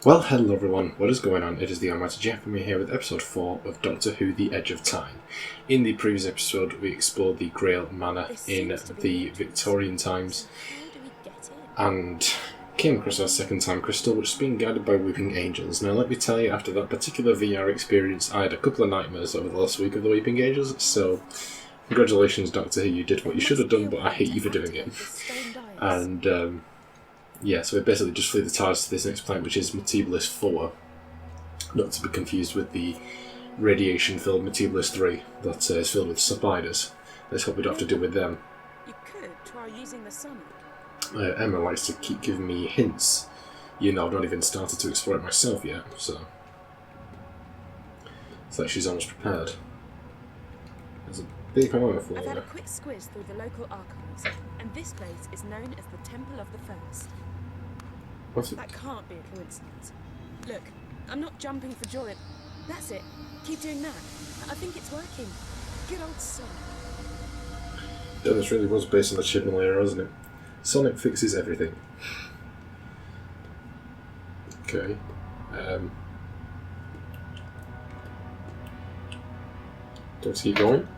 Well, hello everyone, what is going on? It is TheAlmightyGeoff and we're here with episode 4 of Doctor Who The Edge of Time. In the previous episode we explored the Grail Manor in the Victorian times and came across our second time crystal, which has been guided by weeping angels. Now let me tell you, after that particular VR experience I had a couple of nightmares over the last week of the weeping angels, so congratulations Doctor Who, you did what you should have done, but I hate you for doing it. And yeah, so we basically just flee the TARDIS to this next planet, which is Metebelis IV. Not to be confused with the radiation-filled Metebelis III that is filled with spiders. Let's hope we don't have to deal with them. You could try using the sonic. Emma likes to keep giving me hints. You know, I've not even started to explore it myself yet, so... It's like she's almost prepared. There's a big armor for I've had a quick squiz through the local archives, and this place is known as the Temple of the First. That can't be a coincidence. Look, I'm not jumping for joy. That's it. Keep doing that. I think it's working. Good old Sonic. Yeah, this really was based on the Chibnall era, wasn't it? Sonic fixes everything. Okay. Don't keep going.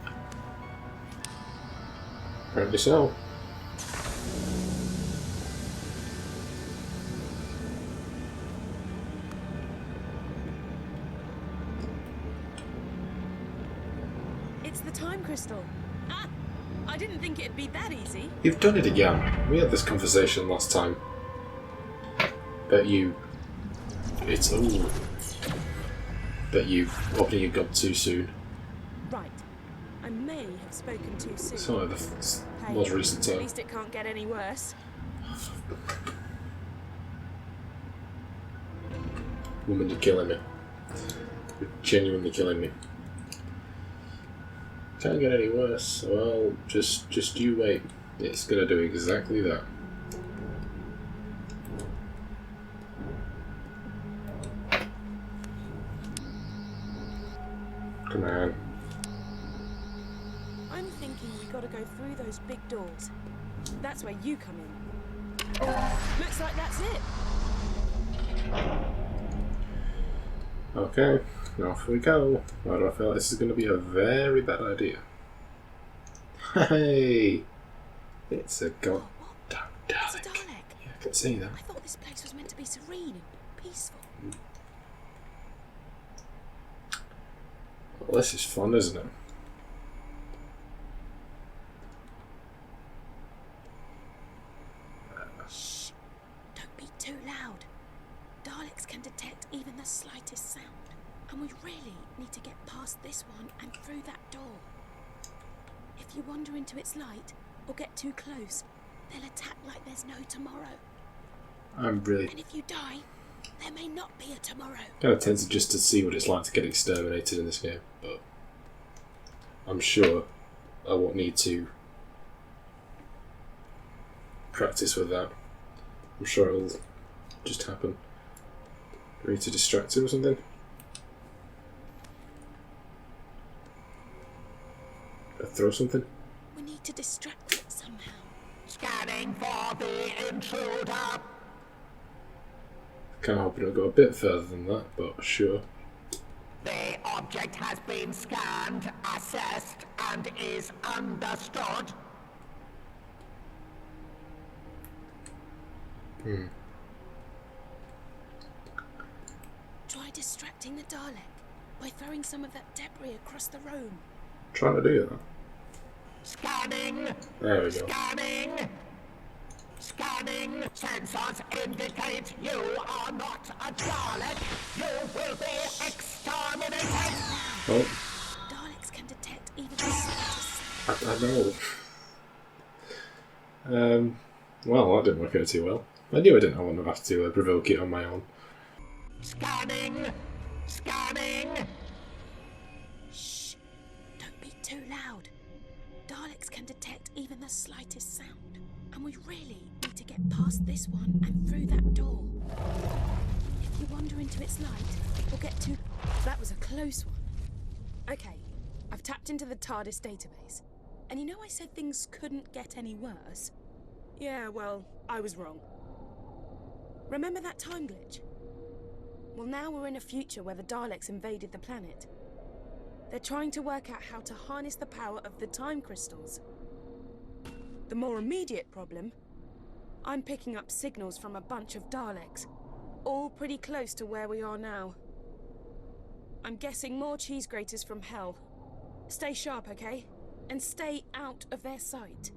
Apparently so. It's the time crystal. Ah! I didn't think it'd be that easy. You've done it again. We had this conversation last time. Bet you... It's... Ooh. Bet you opening your gob too soon. Right. I may have spoken too soon. It's only the most recent time. At least it can't get any worse. Woman, you're killing me. You're genuinely killing me. Can't get any worse. Well, just you wait. It's gonna do exactly that. Come on. I'm thinking we gotta go through those big doors. That's where you come in. Looks like that's it. Okay, off we go. Why do I feel like this is going to be a very bad idea? Hey! It's a goddamn Dalek. It's a Dalek. Yeah, I can see that. I thought this place was meant to be serene and peaceful. Well, this is fun, isn't it? Shh! Don't be too loud. Daleks can detect even the slightest sound. And we really need to get past this one and through that door. If you wander into its light or get too close, they'll attack like there's no tomorrow. I'm really And if you die, there may not be a tomorrow. kind of tempted just to see what it's like to get exterminated in this game, but I'm sure I won't need to practice with that. I'm sure it'll just happen. Do we need to distract him or something? Throw something? We need to distract it somehow. Scanning for the intruder. Kind of hoping it'll go a bit further than that, but sure. The object has been scanned, assessed, and is understood. Try distracting the Dalek by throwing some of that debris across the room. Trying to do that. Scanning. There we go. Scanning. Scanning. Sensors indicate you are not a Dalek. You will be exterminated. Oh, Daleks can detect even the slightest sound. I know. Well, that didn't work out too well. I knew I didn't want to have to provoke it on my own. Scanning. Scanning. Shh! Don't be too loud. Daleks can detect even the slightest sound. And we really need to get past this one and through that door. If you wander into its light, or get too... That was a close one. Okay, I've tapped into the TARDIS database. And you know I said things couldn't get any worse? Yeah, well, I was wrong. Remember that time glitch? Well, now we're in a future where the Daleks invaded the planet. They're trying to work out how to harness the power of the time crystals. The more immediate problem, I'm picking up signals from a bunch of Daleks, all pretty close to where we are now. I'm guessing more cheese graters from hell. Stay sharp, okay? And stay out of their sight.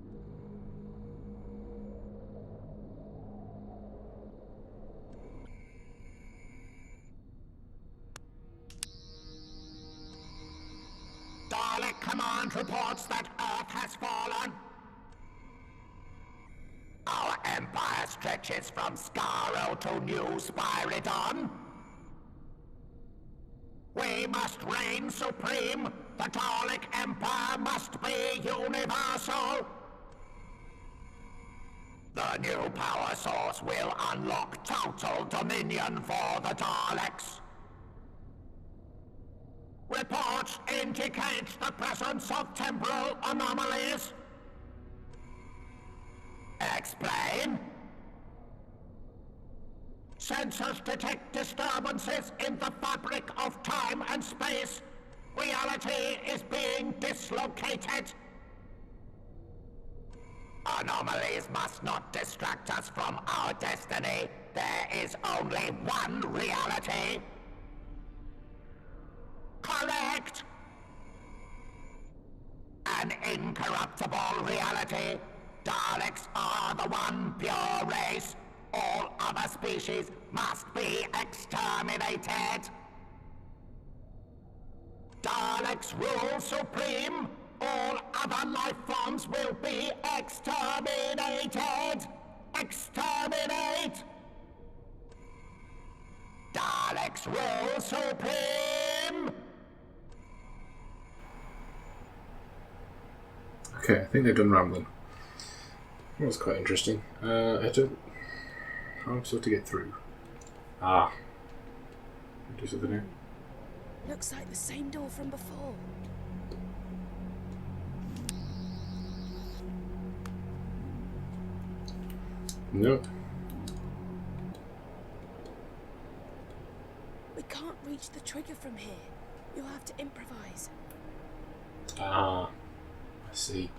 Dalek Command reports that Earth has fallen. Our empire stretches from Skaro to New Spyridon. We must reign supreme. The Dalek Empire must be universal. The new power source will unlock total dominion for the Daleks. Reports indicate the presence of temporal anomalies. Explain. Sensors detect disturbances in the fabric of time and space. Reality is being dislocated. Anomalies must not distract us from our destiny. There is only one reality. Correct! An incorruptible reality. Daleks are the one pure race. All other species must be exterminated. Daleks rule supreme. All other life forms will be exterminated. Exterminate! Daleks rule supreme! Okay, I think they've done rambling. That was quite interesting. I don't... How am I supposed to get through? Ah. Do something here. Looks like the same door from before. No. We can't reach the trigger from here. You'll have to improvise. Ah. I see.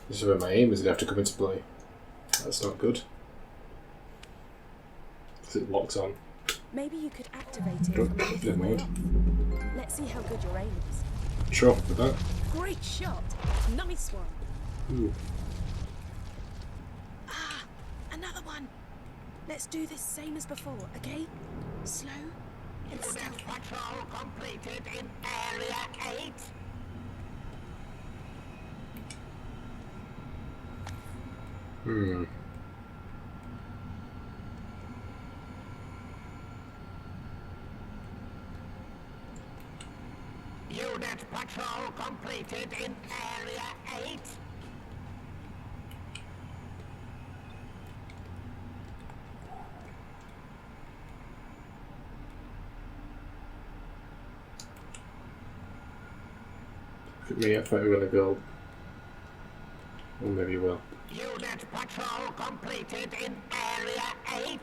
This is where my aim is going to have to come into play. That's not good. Because it locks on. Maybe you could activate it Don't- from a little never way mind. off. Let's see how good your aim is. Sure, with that. Great shot. Nice one. Ooh. Ah, another one. Let's do this same as before, okay? Slow and Unit stealthy. patrol completed in Area 8. Hmm. Unit patrol completed in Area 8. Look at me, I thought we were going to go. Or maybe you will. Unit patrol completed in Area 8.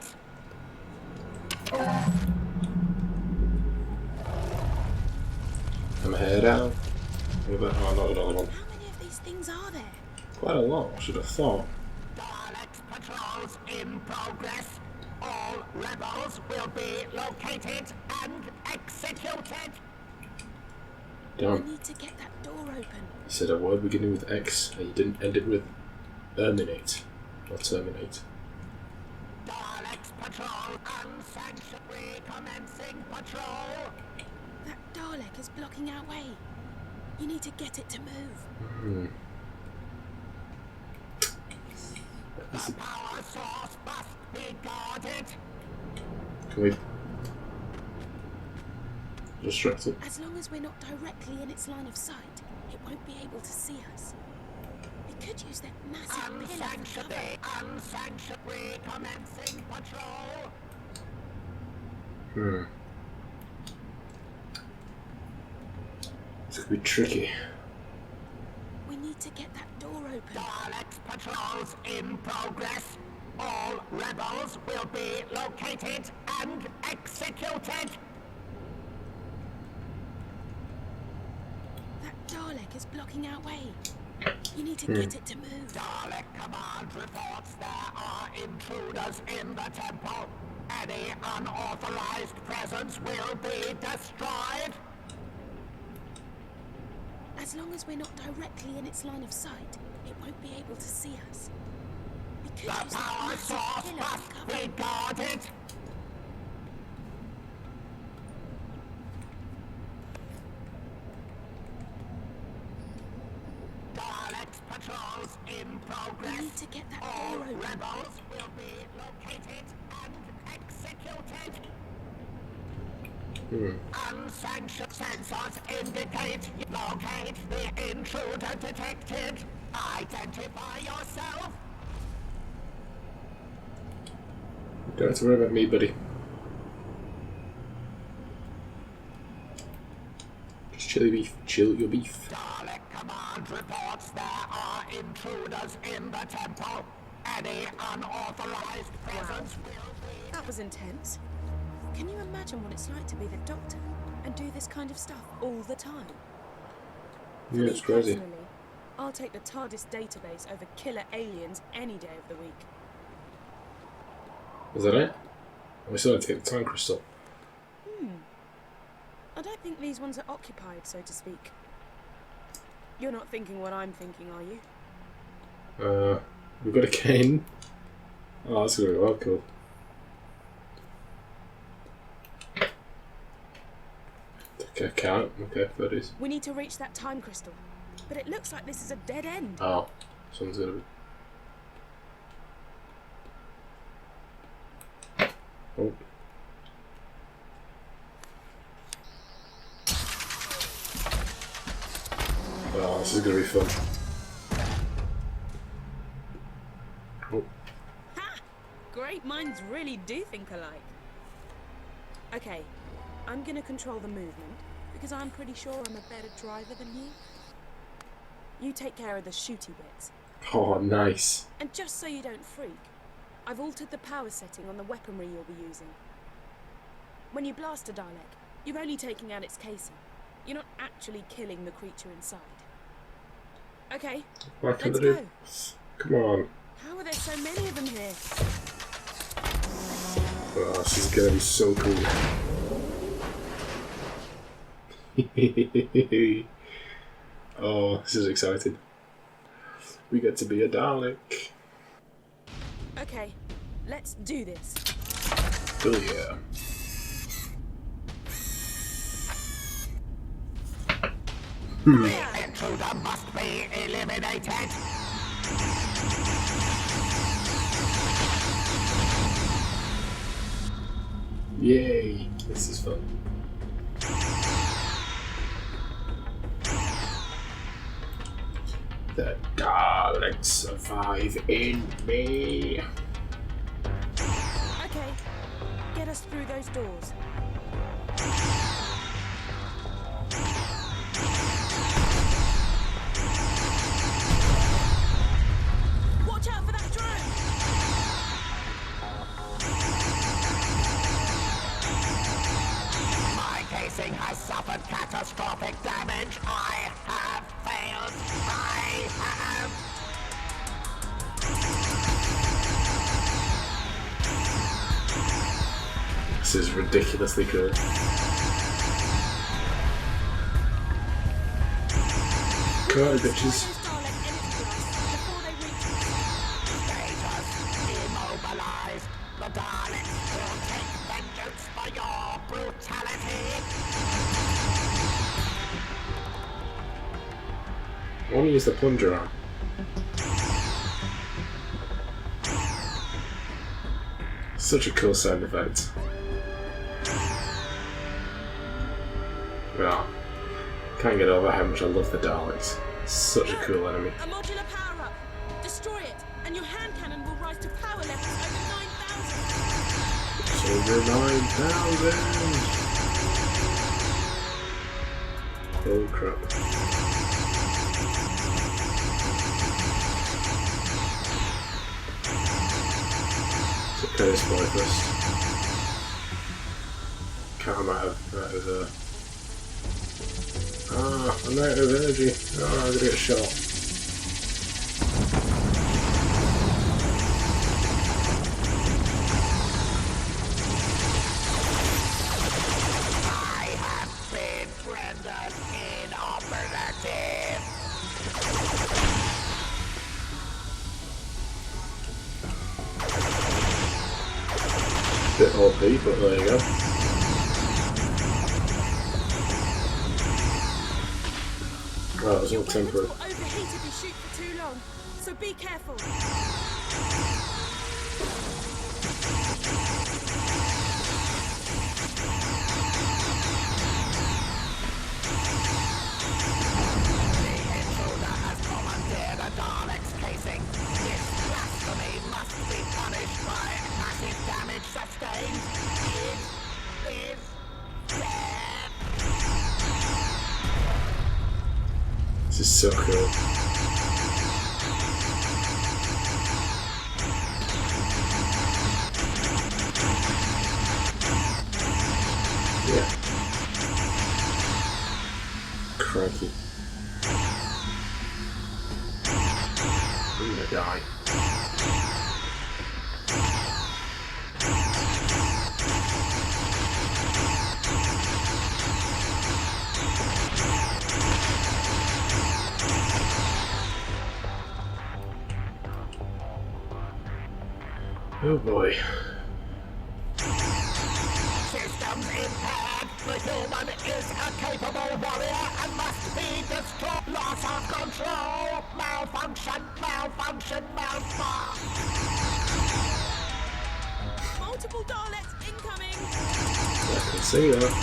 I'm head out. What about, oh, not another one. How many of these things are there? Quite a lot, I should have thought. Daleks patrols in progress. All rebels will be located and executed. We Damn. need to get that door open. You said a word beginning with X and you didn't end it with terminate. Or terminate. Daleks patrol unsanctioned. Recommencing patrol. That Dalek is blocking our way. You need to get it to move. Hmm. The power source must be guarded. Can we distract it? As long as we're not directly in its line of sight, it won't be able to see us. We could use that massive pillar for Unsanctioned. cover. Unsanctioned. Recommencing patrol. Hmm. This could be tricky. We need to get that door open. Daleks patrols in progress. All rebels will be located and executed. That Dalek is blocking our way. You need to get it to move. Dalek Command reports there are intruders in the temple. Any unauthorized presence will be destroyed. As long as we're not directly in its line of sight, it won't be able to see us. We could The use that power massive source killer must to cover. be guarded. Daleks patrols in progress. We need to get that All door open. rebels will be located and executed. Unsanctioned sensors indicate you locate the intruder detected. Identify yourself. Don't have to worry about me, buddy. Just chill your beef. Chill your beef. Dalek Command reports there are intruders in the temple. Any unauthorized presence will be... That was intense. Can you imagine what it's like to be the Doctor and do this kind of stuff all the time? Yeah, it's crazy. Personally, I'll take the TARDIS database over killer aliens any day of the week. Was that it? We still had to get the time crystal. I don't think these ones are occupied, so to speak. You're not thinking what I'm thinking, are you? We've got a cane. Oh, that's gonna be well cool. Okay, count. Okay, 30s. We need to reach that time crystal, but it looks like this is a dead end. Oh, someone's gonna be. Oh. Oh, this is gonna be fun. Oh. Ha! Great minds really do think alike. Okay, I'm gonna control the movement because I'm pretty sure I'm a better driver than you. You take care of the shooty bits. Oh, nice. And just so you don't freak, I've altered the power setting on the weaponry you'll be using. When you blast a Dalek, you're only taking out its casing. You're not actually killing the creature inside. Okay, What can let's I do? go. Come on. How are there so many of them here? Oh, this is gonna be so cool. Oh, this is exciting. We get to be a Dalek. Okay, let's do this. Oh yeah. The intruder must be eliminated. Yay! This is fun. The Daleks survive in me. Okay, get us through those doors. Watch out for that drone! My casing has suffered catastrophic damage. I have failed. I have... This is ridiculously cool. Come on, bitches. Those Dalek energy blasts before they reach us. Status immobilized. The Daleks will take vengeance for your brutality. I want to use the plunger arm. Such a cool sound effect. Well, can't get over how much I love the Daleks. Such a cool enemy. A modular power-up. Destroy it, and your hand cannon will rise to power levels over 9,000. It's over 9,000! Oh crap. So kill this boy first. I'm out of I'm out of energy. I'm gonna get shot. I have been rendered inoperative. Bit OP, but there you go. Well, it was all temporary. Will overheat if you shoot for too long, so be careful. The intruder has commandeered a Daleks casing. This blasphemy must be punished by massive damage sustained. It is dead. This is so cool. Yeah. Crikey. I'm gonna die. Oh boy. Systems impaired. The human is a capable warrior and must be destroyed. Loss of control. Malfunction. Multiple Daleks incoming. I can see that.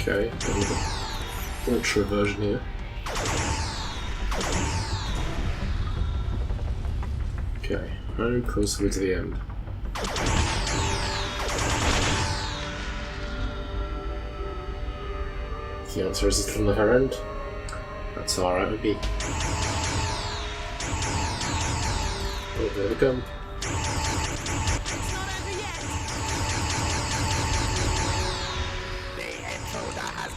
Okay, ultra version here. Okay, how close are we to the end? The answer is it's on the her end. That's alright with me. Oh, there we come.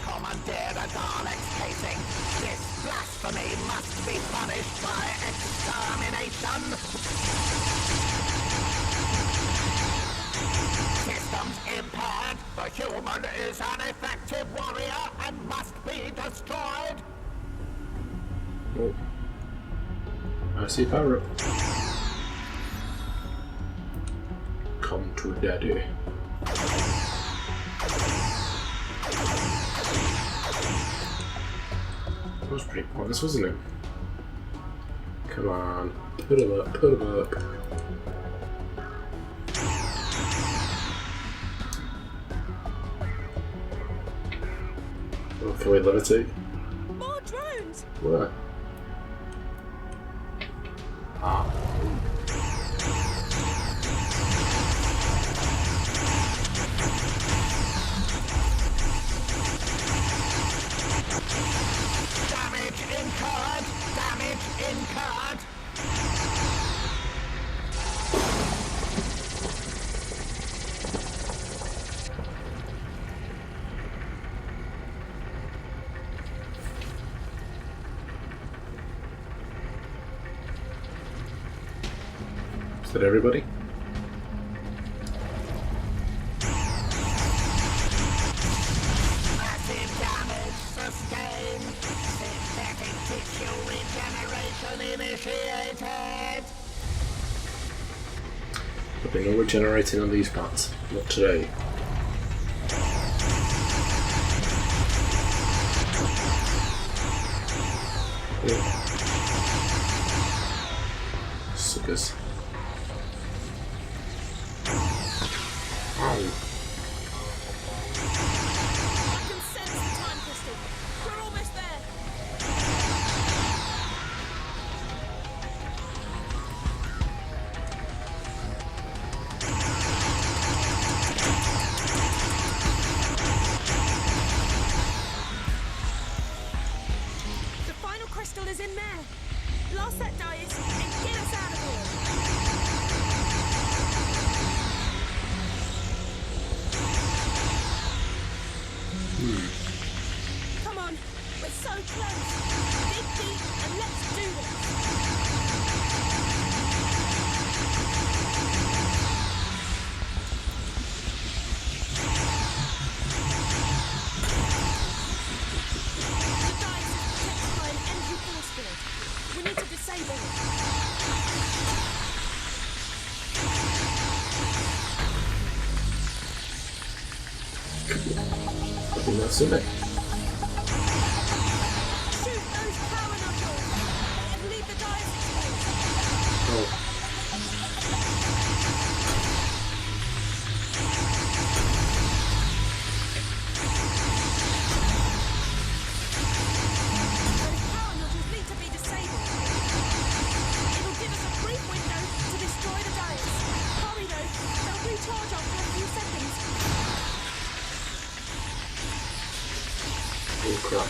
Commandeered a Daleks casing. This blasphemy must be punished by extermination. Systems impaired. The human is an effective warrior and must be destroyed. Oh. I see power up. Come to daddy. That was pretty pointless, wasn't it? Come on, put him up, put him up. Oh, can we levitate? More drones. Where? Ah. Damage incurred. Is that everybody? Massive damage sustained. Synthetic tissue regeneration initiated. There'll be no regenerating on these parts. Not today. Yeah. Suckers. Ow. I can sense the time crystal. We're almost there. is in there. Blast that dais and get us out of here. Come on, we're so close. Dig deep and let's do this. The dais is protected by an energy force field. We need to disable it. I think that's it. Shoot those power knuckles and leave the dais exposed. Oh. Those power knuckles need to be disabled. It'll give us a brief window to destroy the dais. Hurry though, they'll recharge after a few seconds. Oh crap.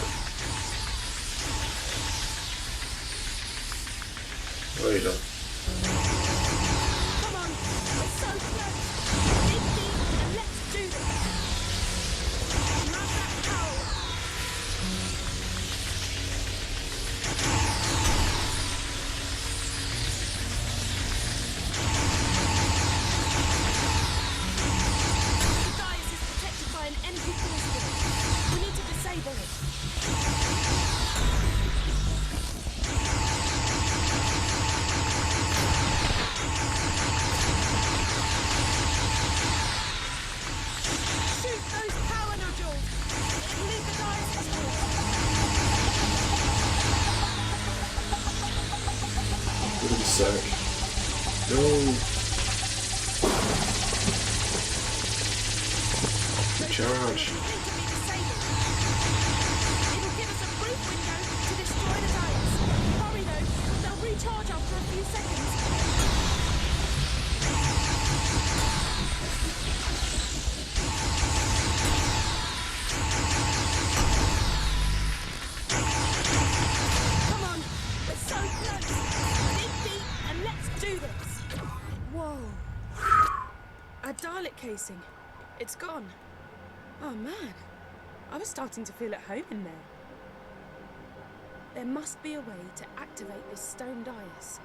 What have you done? Come on, we're so close. Dig deep and let's do this. Grab that power. The dais is protected by an energy force field. We need to disable it. Shoot those power nodules! It'll leave the dais exposed. What did he say? No. Charge. Need to be disabled. It'll give us a brief window to destroy the dais. Hurry though, they'll recharge after a few seconds. Come on, we're so close. Dig deep and let's do this. Whoa. A Dalek casing. It's gone. Oh man, I was starting to feel at home in there. There must be a way to activate this stone dais.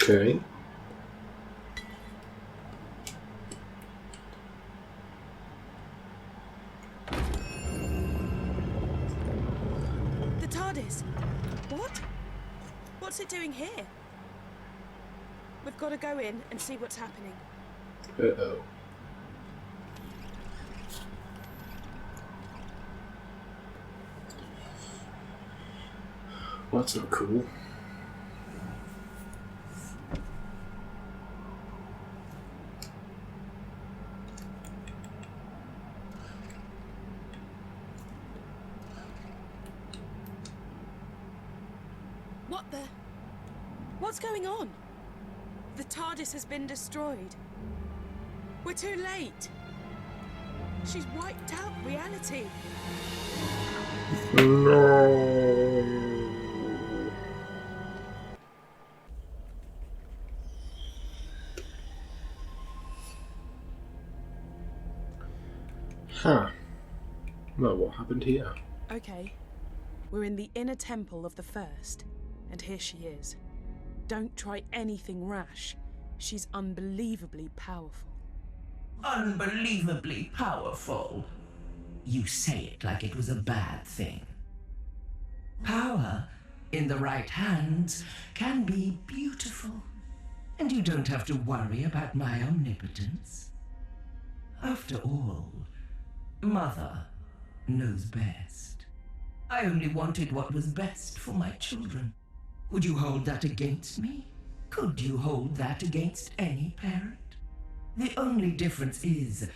Okay. The TARDIS. What? What's it doing here? We've got to go in and see what's happening. Uh-oh. Well, that's not cool. What the? What's going on? The TARDIS has been destroyed. We're too late. She's wiped out reality. No. Huh. Well, what happened here? Okay. We're in the inner temple of the First, and here she is. Don't try anything rash. She's unbelievably powerful. Unbelievably powerful. You say it like it was a bad thing. Power, in the right hands, can be beautiful. And you don't have to worry about my omnipotence. After all, Mother knows best. I only wanted what was best for my children. Would you hold that against me? Could you hold that against any parent? The only difference is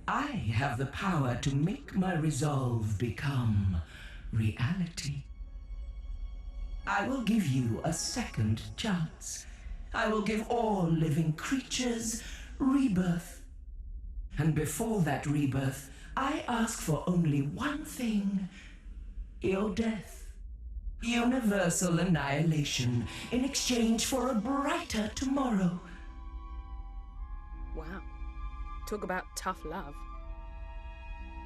I have the power to make my resolve become reality. I will give you a second chance. I will give all living creatures rebirth. And before that rebirth, I ask for only one thing: your death. Universal annihilation in exchange for a brighter tomorrow. Wow. Talk about tough love.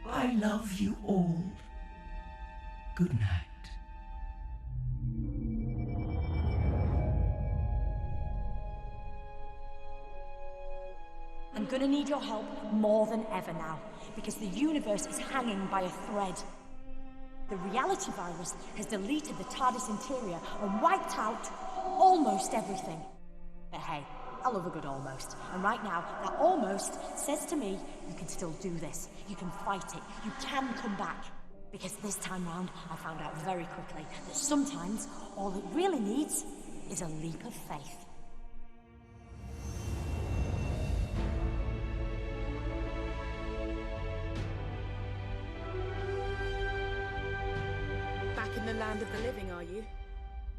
I love you all. Good night. I'm gonna need your help more than ever now, because the universe is hanging by a thread. The reality virus has deleted the TARDIS interior and wiped out almost everything. But hey, I love a good almost. And right now, that almost says to me, you can still do this. You can fight it. You can come back. Because this time round, I found out very quickly that sometimes all it really needs is a leap of faith. Back in the land of the living, are you?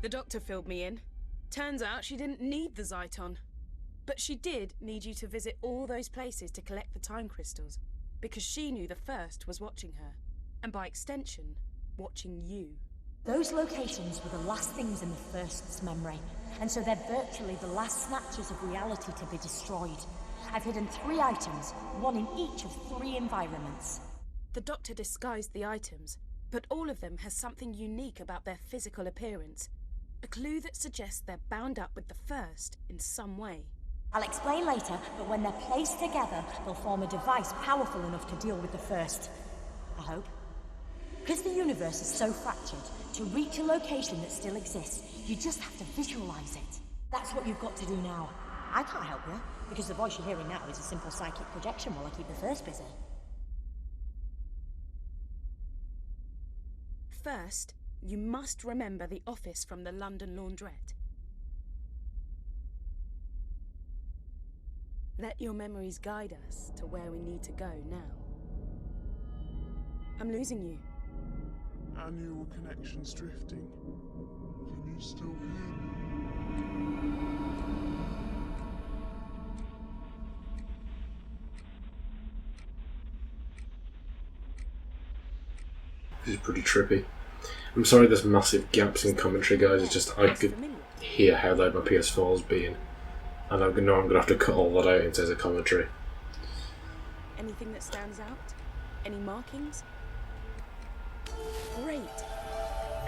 The doctor filled me in. Turns out she didn't need the Zyton. But she did need you to visit all those places to collect the time crystals, because she knew the First was watching her, and by extension, watching you. Those locations were the last things in the First's memory, and so they're virtually the last snatches of reality to be destroyed. I've hidden 3 items, one in each of 3 environments. The doctor disguised the items, but all of them has something unique about their physical appearance. A clue that suggests they're bound up with the First in some way. I'll explain later, but when they're placed together, they'll form a device powerful enough to deal with the First. I hope. Because the universe is so fractured, to reach a location that still exists, you just have to visualize it. That's what you've got to do now. I can't help you, because the voice you're hearing now is a simple psychic projection while I keep the First busy. First, you must remember the office from the London laundrette. Let your memories guide us to where we need to go now. I'm losing you. Our neural connection's drifting. Can you still hear me? This is pretty trippy. I'm sorry there's massive gaps in commentary, guys. It's just I could hear how loud my PS4 is being. And I know I'm going to have to cut all that out into the commentary. Anything that stands out? Any markings? Great!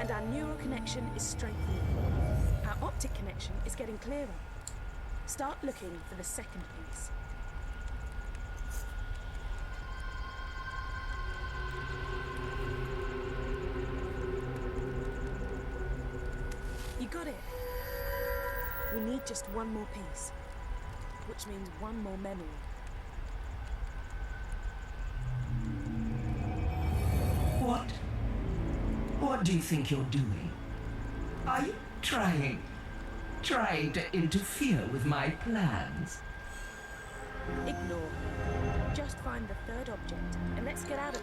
And our neural connection is strengthening. Our optic connection is getting clearer. Start looking for the second piece. You got it. We need just one more piece, which means one more memory. What do you think you're doing? Are you trying to interfere with my plans? Ignore. Just find the third object, and let's get out of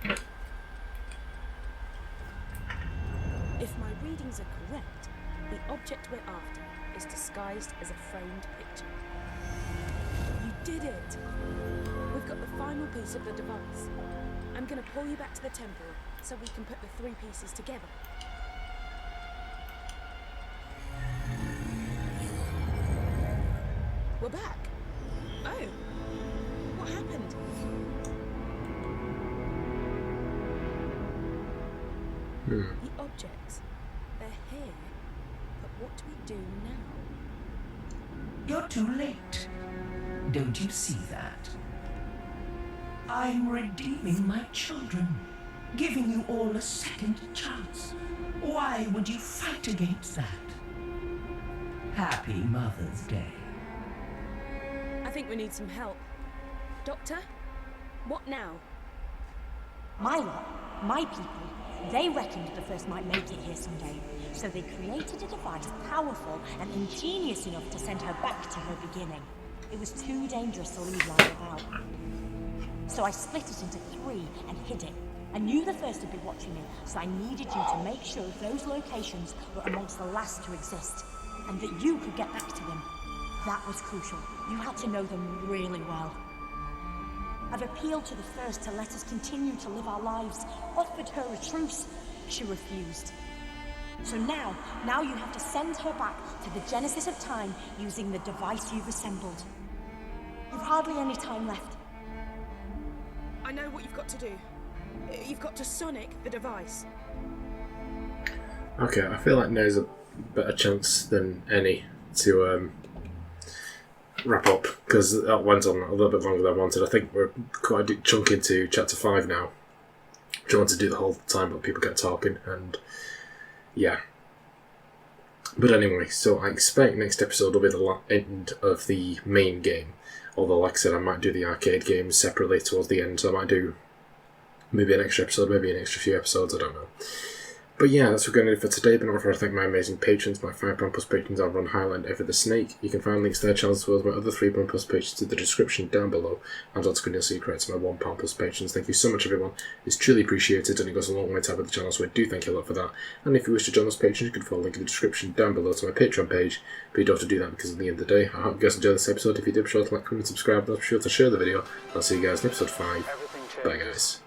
here. If my readings are correct, the object we're after is disguised as a framed picture. You did it! We've got the final piece of the device. I'm going to pull you back to the temple so we can put the 3 pieces together. We're back. Oh, what happened? The objects, they're here, but what do we do now? You're too late. Don't you see that? I'm redeeming my children, giving you all a second chance. Why would you fight against that? Happy Mother's Day. I think we need some help. Doctor, what now? My lot, my people, they reckoned the First might make it here someday. So they created a device powerful and ingenious enough to send her back to her beginning. It was too dangerous to leave lying about. So I split it into 3 and hid it. I knew the first would be watching me, so I needed you to make sure those locations were amongst the last to exist, and that you could get back to them. That was crucial. You had to know them really well. I've appealed to the first to let us continue to live our lives, offered her a truce. She refused. So now you have to send her back to the Genesis of Time using the device you've assembled. You've hardly any time left. I know what you've got to do. You've got to sonic the device. Okay, I feel like now's a better chance than any to wrap up, because that went on a little bit longer than I wanted. I think we're quite a deep chunk into chapter 5 now, which I want to do the whole time, but people get talking, and yeah. But anyway, so I expect next episode will be the end of the main game. Although, like I said, I might do the arcade games separately towards the end, so I might do maybe an extra episode, maybe an extra few episodes, I don't know. But yeah, that's what we're going to do for today. But not before I thank my amazing patrons. My £5+ patrons are Ron Highland, Ever the Snake. You can find links to their channels as well as my other £3+ patrons in the description down below. And on screen you'll see credits to my £1+ patrons. Thank you so much, everyone. It's truly appreciated, and it goes a long way to help with the channel, so I do thank you a lot for that. And if you wish to join those patrons, you can follow the link in the description down below to my Patreon page. But you don't have to do that, because at the end of the day, I hope you guys enjoyed this episode. If you did, be sure to like, comment, and subscribe. And be sure to share the video. I'll see you guys in episode 5. Bye, guys.